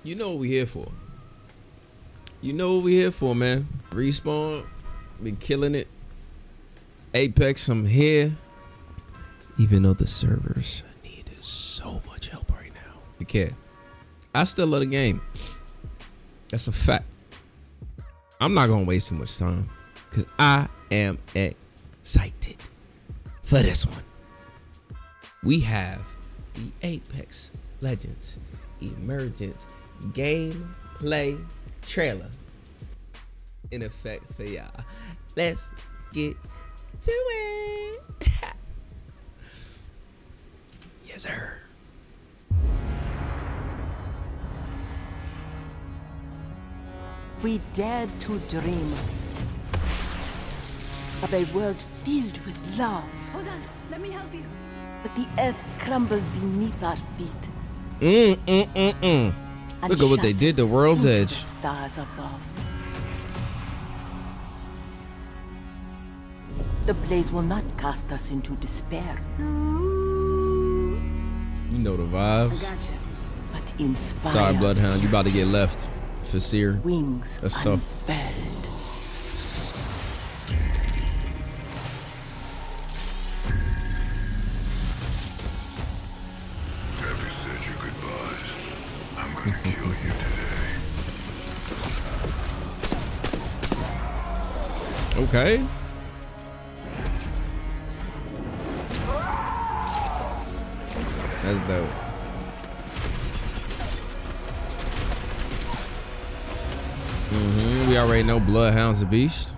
You know what we here for. You know what we here for, man. Respawn, been killing it. Apex, I'm here. Even though the servers need so much help right now. You can't. I still love the game. That's a fact. I'm not gonna waste too much time because I am excited for this one. We have the Apex Legends Emergence gameplay trailer in effect for y'all. Let's get to it. Yes, sir. We dared to dream of a world filled with love. Hold on, let me help you. But the earth crumbled beneath our feet. And look at what they did to World's into Edge. the stars above. The blaze will not cast us into despair, You know the vibes. Gotcha. but inspire. Sorry, Bloodhound. You about to get left for Seer. Wings That's tough. unfurled. Have you said your goodbyes? I'm gonna kill you today. Okay. That's dope. We already know Bloodhound's a beast.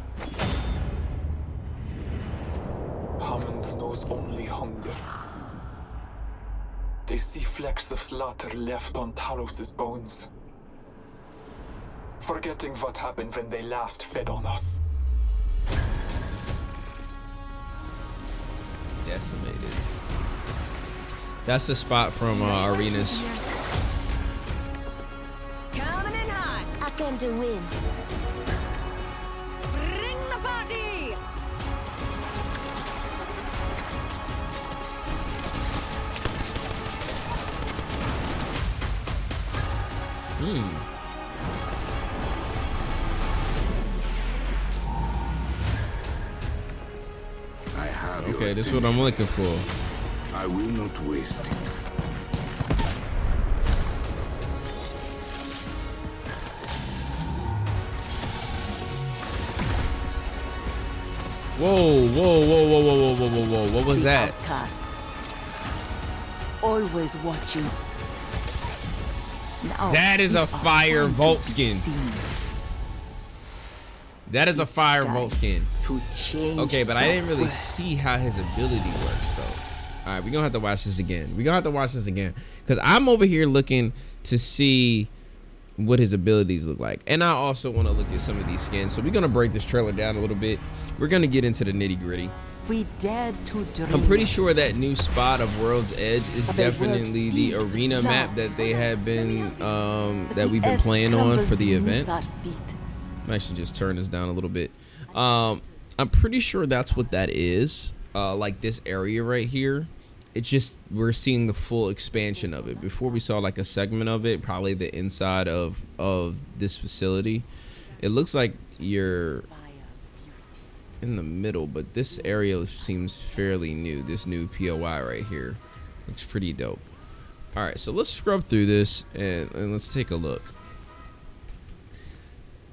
Hammond knows only hunger. They see flecks of slaughter left on Talos's bones, forgetting what happened when they last fed on us. Decimated. That's the spot from Arenas. Coming in hot. I can do win. Bring the party. I have Okay, your this is what I'm looking for. I will not waste it. Whoa, whoa, whoa, whoa, whoa, whoa, whoa, whoa, whoa. What was The that? outcast, always watching. Now, That is a these are fire time to Vault be skin. seen, That is a It's fire time Vault skin. to change Okay, but I the didn't really world. see how his ability works though. All right, we're gonna have to watch this again. We're gonna have to watch this again because I'm over here looking to see what his abilities look like, and I also want to look at some of these skins. So we're gonna break this trailer down a little bit. We're gonna get into the nitty gritty. We dared to dream. I'm pretty sure that new spot of World's Edge is Of a world definitely the filled with arena love. map that they have been But that the we've been earth playing on crumbled for the beneath event. our feet. I'm actually just turn this down a little bit. I'm pretty sure that's what that is. Like this area right here. It's just we're seeing the full expansion of it. Before we saw like a segment of it, probably the inside of this facility. It looks like you're in the middle, but this area seems fairly new. This new POI right here looks pretty dope. All right, so let's scrub through this and let's take a look.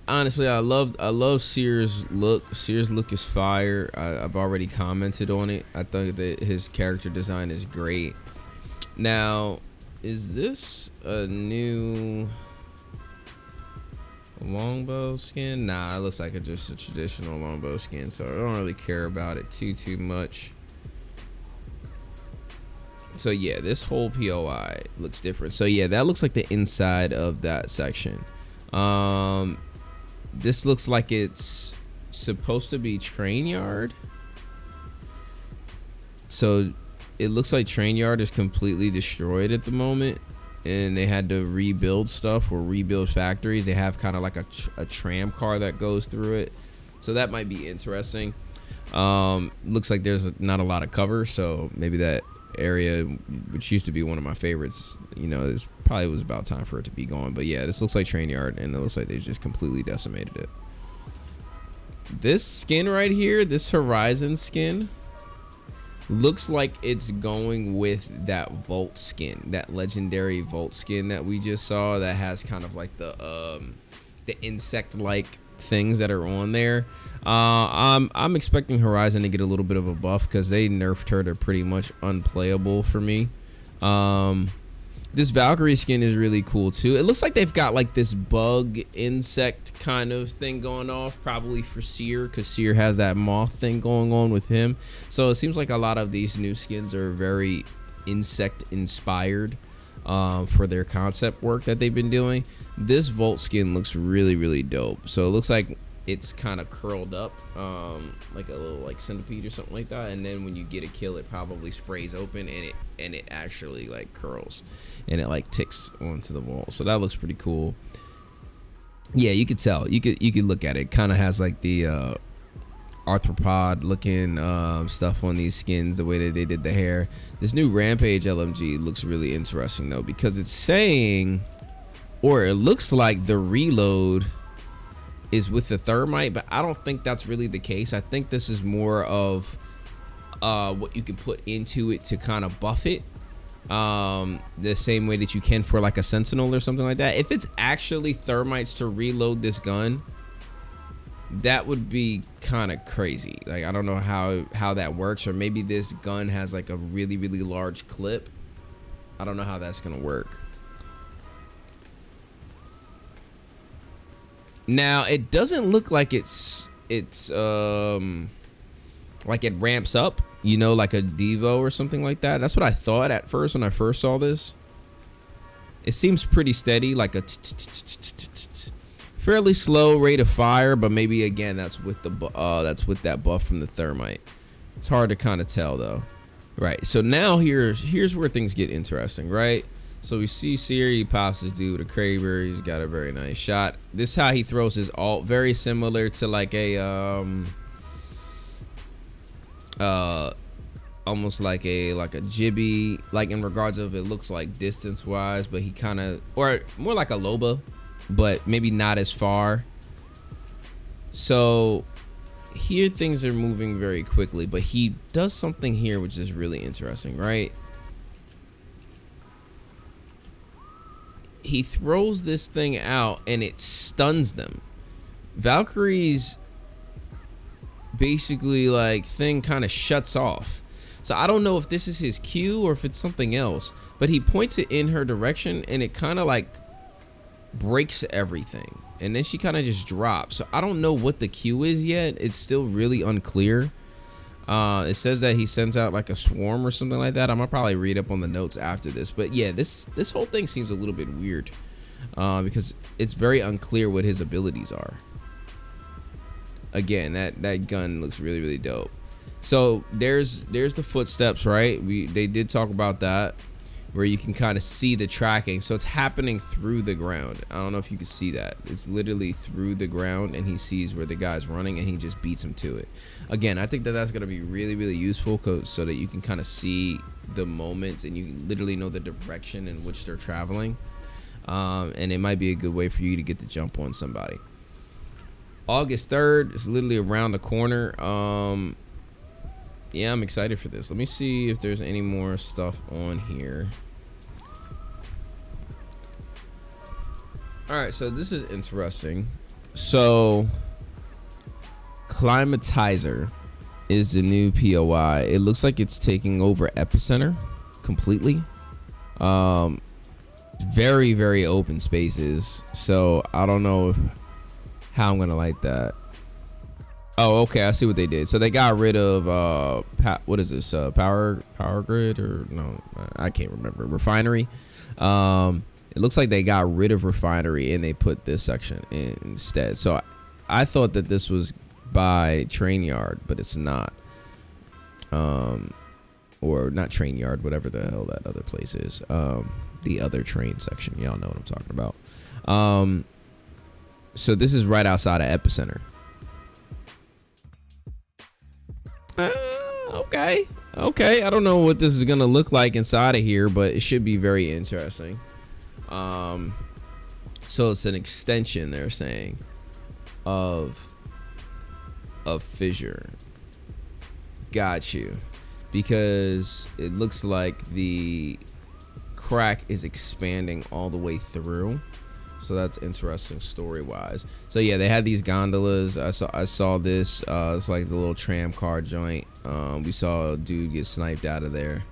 Honestly, I love Seer's look. Seer's look is fire. I've already commented on it. I think that his character design is great. Now, is this a new longbow skin? Nah, it looks like just a traditional longbow skin, so I don't really care about it too much. So yeah, this whole POI looks different. So yeah, that looks like the inside of that section. This looks like it's supposed to be train yard. So it looks like train yard is completely destroyed at the moment, and they had to rebuild stuff or rebuild factories. They have kind of like a tram car that goes through it, so that might be interesting. Looks like there's not a lot of cover, so maybe that area, which used to be one of my favorites, you know, is probably was about time for it to be gone. But yeah, this looks like Train Yard, and it looks like they just completely decimated it. This skin right here, this Horizon skin, looks like it's going with that Volt skin, that legendary Volt skin that we just saw, that has kind of like the insect-like things that are on there. I'm expecting Horizon to get a little bit of a buff because they nerfed her to pretty much unplayable for me. This Valkyrie skin is really cool too. It looks like they've got like this bug insect kind of thing going off, probably for Seer, because Seer has that moth thing going on with him. So it seems like a lot of these new skins are very insect inspired for their concept work that they've been doing. This Volt skin looks really dope. So it looks like it's kind of curled up, like a little like centipede or something like that, and then when you get a kill, it probably sprays open and it actually like curls and it like ticks onto the wall. So that looks pretty cool. Yeah, you could tell. You could look at it. Kind of has like the arthropod looking stuff on these skins, the way that they did the hair. This new Rampage LMG looks really interesting though, because it's saying, or it looks like the reload is with the thermite, but I don't think that's really the case. I think this is more of what you can put into it to kind of buff it, the same way that you can for like a sentinel or something like that. If it's actually thermites to reload this gun, that would be kind of crazy. Like, I don't know how that works, or maybe this gun has like a really large clip. I don't know how that's gonna work. Now it doesn't look like it's like it ramps up, you know, like a Devo or something like that. That's what I thought at first when I first saw this. It seems pretty steady, like a fairly slow rate of fire, but maybe again that's with the that buff from the thermite. It's hard to kind of tell though. Right. So now here's where things get interesting, right? So we see Siri pops this dude with a Kraber. He's got a very nice shot. This is how he throws his ult, very similar to like a almost like a Jibby, like in regards of it looks like distance wise, but he kind of, or more like a Loba, but maybe not as far. So here things are moving very quickly, but he does something here which is really interesting, right? He throws this thing out and it stuns them. Valkyrie's basically like thing kind of shuts off. So I don't know if this is his cue or if it's something else, but he points it in her direction and it kind of like breaks everything. And then she kind of just drops. So I don't know what the cue is yet. It's still really unclear. It says that he sends out like a swarm or something like that. I'm gonna probably read up on the notes after this, but yeah, this whole thing seems a little bit weird because it's very unclear what his abilities are. Again, that gun looks really dope. So there's the footsteps, right? They did talk about that, where you can kind of see the tracking. So it's happening through the ground. I don't know if you can see that. It's literally through the ground, and he sees where the guy's running and he just beats him to it. Again, I think that that's going to be really useful so that you can kind of see the moments and you literally know the direction in which they're traveling. And it might be a good way for you to get the jump on somebody. August 3rd is literally around the corner. Yeah, I'm excited for this. Let me see if there's any more stuff on here. All right, so this is interesting. So Climatizer is the new POI. It looks like it's taking over Epicenter completely. Very open spaces. So I don't know how I'm gonna like that. Oh, okay, I see what they did. So they got rid of what is this? Power grid, or no, I can't remember. Refinery. It looks like they got rid of refinery and they put this section in instead. So I thought that this was by Train Yard, but it's not. Or not Train Yard, whatever the hell that other place is. The other train section. Y'all know what I'm talking about. So this is right outside of Epicenter. Okay. I don't know what this is gonna look like inside of here, but it should be very interesting. So it's an extension, they're saying, of Fissure. Got you. Because it looks like the crack is expanding all the way through. So that's interesting story wise. So yeah, they had these gondolas. I saw this. It's like the little tram car joint. We saw a dude get sniped out of there.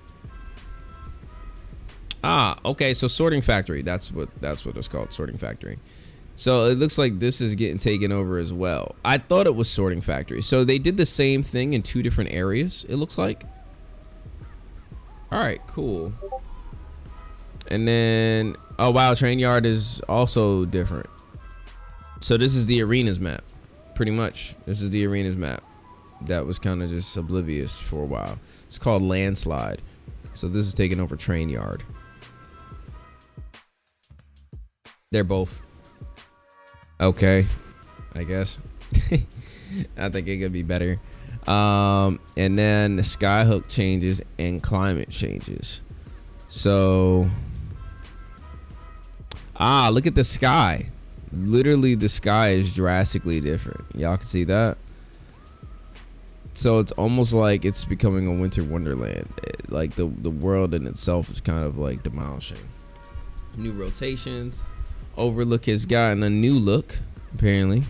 Ah, okay. So sorting factory. That's what it's called. Sorting factory. So it looks like this is getting taken over as well. I thought it was sorting factory. So they did the same thing in 2 different areas. It looks like. All right, cool. And then, oh wow, train yard is also different. So this is the arenas map, pretty much. This is the arenas map that was kind of just oblivious for a while. It's called Landslide. So this is taking over train yard. They're both okay, I guess. I think it could be better. And then the skyhook changes and climate changes. So look at the sky. Literally the sky is drastically different. Y'all can see that. So it's almost like it's becoming a winter wonderland. Like the world in itself is kind of like demolishing. New rotations. Overlook has gotten a new look, apparently.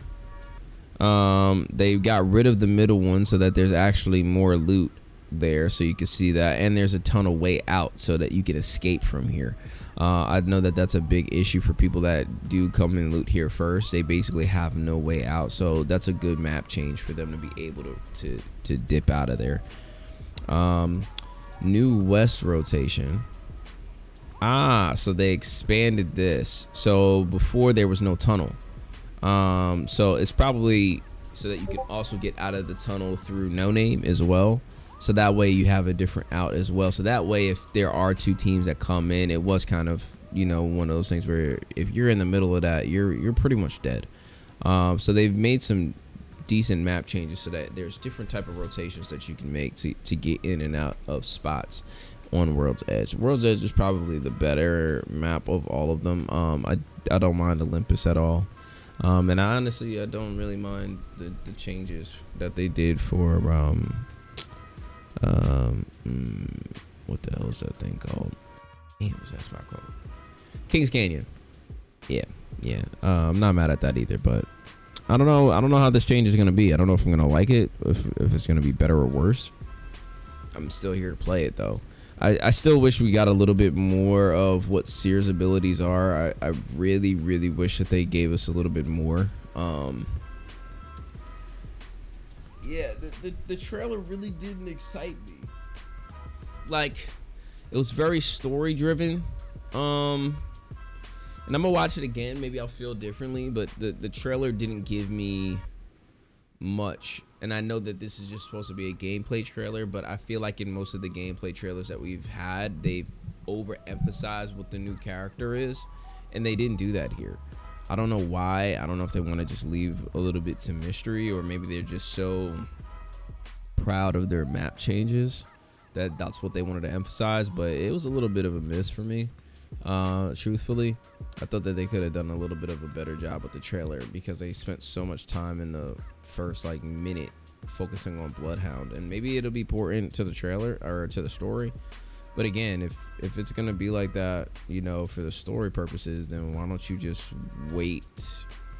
They got rid of the middle one so that there's actually more loot there, so you can see that, and there's a tunnel way out so that you can escape from here. I know that that's a big issue for people that do come and loot here first. They basically have no way out, so that's a good map change for them to be able to dip out of there. New west rotation. So they expanded this. So before there was no tunnel. So it's probably so that you can also get out of the tunnel through No Name as well. So that way you have a different out as well. So that way, if there are 2 teams that come in, it was kind of, you know, one of those things where if you're in the middle of that, you're pretty much dead. So they've made some decent map changes so that there's different type of rotations that you can make to get in and out of spots on World's Edge. World's Edge is probably the better map of all of them. I don't mind Olympus at all. And I honestly, I don't really mind the changes that they did for what the hell is that thing called? Damn, what's that spot called? Kings Canyon. Yeah. I'm not mad at that either, but I don't know how this change is gonna be. I don't know if I'm gonna like it, if it's gonna be better or worse. I'm still here to play it though. I still wish we got a little bit more of what Seer's abilities are. I really, really wish that they gave us a little bit more. Yeah, the trailer really didn't excite me. Like, it was very story driven. And I'm gonna watch it again. Maybe I'll feel differently, but the trailer didn't give me much. And I know that this is just supposed to be a gameplay trailer, but I feel like in most of the gameplay trailers that we've had, they've overemphasized what the new character is, and they didn't do that here. I don't know why. I don't know if they want to just leave a little bit to mystery, or maybe they're just so proud of their map changes that that's what they wanted to emphasize, but it was a little bit of a miss for me. Truthfully, I thought that they could have done a little bit of a better job with the trailer, because they spent so much time in the first like minute focusing on Bloodhound, and maybe it'll be important to the trailer or to the story. But again, if it's gonna be like that, you know, for the story purposes, then why don't you just wait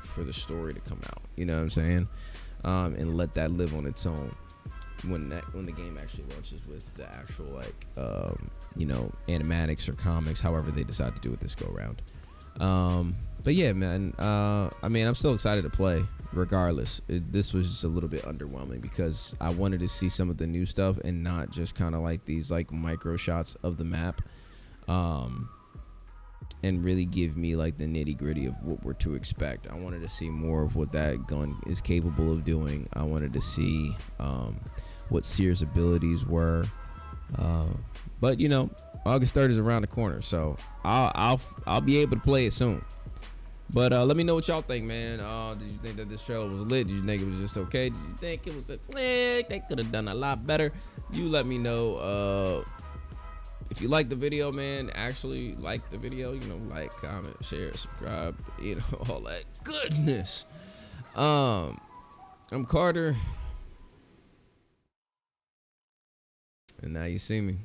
for the story to come out? You know what I'm saying? And let that live on its own when the game actually launches with the actual like you know, animatics or comics, however they decide to do it this go around. But yeah, man, I mean, I'm still excited to play regardless. This was just a little bit underwhelming because I wanted to see some of the new stuff and not just kind of like these like micro shots of the map, and really give me like the nitty gritty of what we're to expect. I wanted to see more of what that gun is capable of doing. I wanted to see what Seer's abilities were, but you know, August 3rd is around the corner, so I'll be able to play it soon. But let me know what y'all think, man. Did you think that this trailer was lit? Did you think it was just okay? Did you think it was they could have done a lot better? You let me know If you like the video, man, actually like the video, you know, like, comment, share, subscribe, you know, all that goodness. I'm Carter, and now you see me.